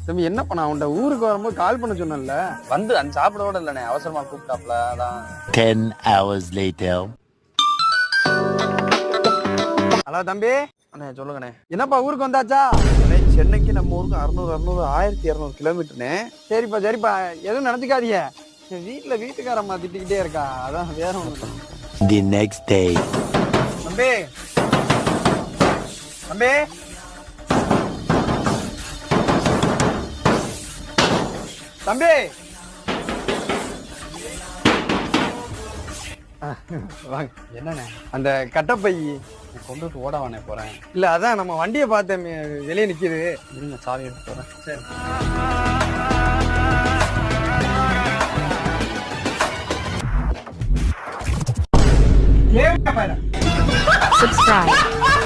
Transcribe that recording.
தம்பி என்ன பண்ண அவன்கிட்ட ஊருக்கு வரும்போது கால் பண்ண சொன்னல வந்து அந்த சாப்பிடோட இல்லண்ணே அவசரமா கூப்பிட்டாப்ல அதான் 10 hours later. ஹலோ தம்பி அண்ணே சொல்லுங்கண்ணே. என்னப்பா ஊருக்கு வந்தாச்சா? அண்ணே சென்னைக்கு நம்ம ஊருக்கு 600 1200 கிலோமீட்டர்னே. சரிப்பா எதுவும் நினைச்சுக்காதீங்க. வீட்டுக்காரம்மா திட்டிக்கிட்டே இருக்கா, அதான் வேற ஒண்ணு. The next day. தம்பி தம்பி தம்பி வாங்க. என்னண்ணே அந்த கட்டப்பை கொண்டுட்டு ஓடவானே போறேன். இல்ல, அதான் நம்ம வண்டியை பார்த்தேன் வெளியே நிக்குது. இருங்க சாவி எடுத்து போறேன். சரி. Subscribe.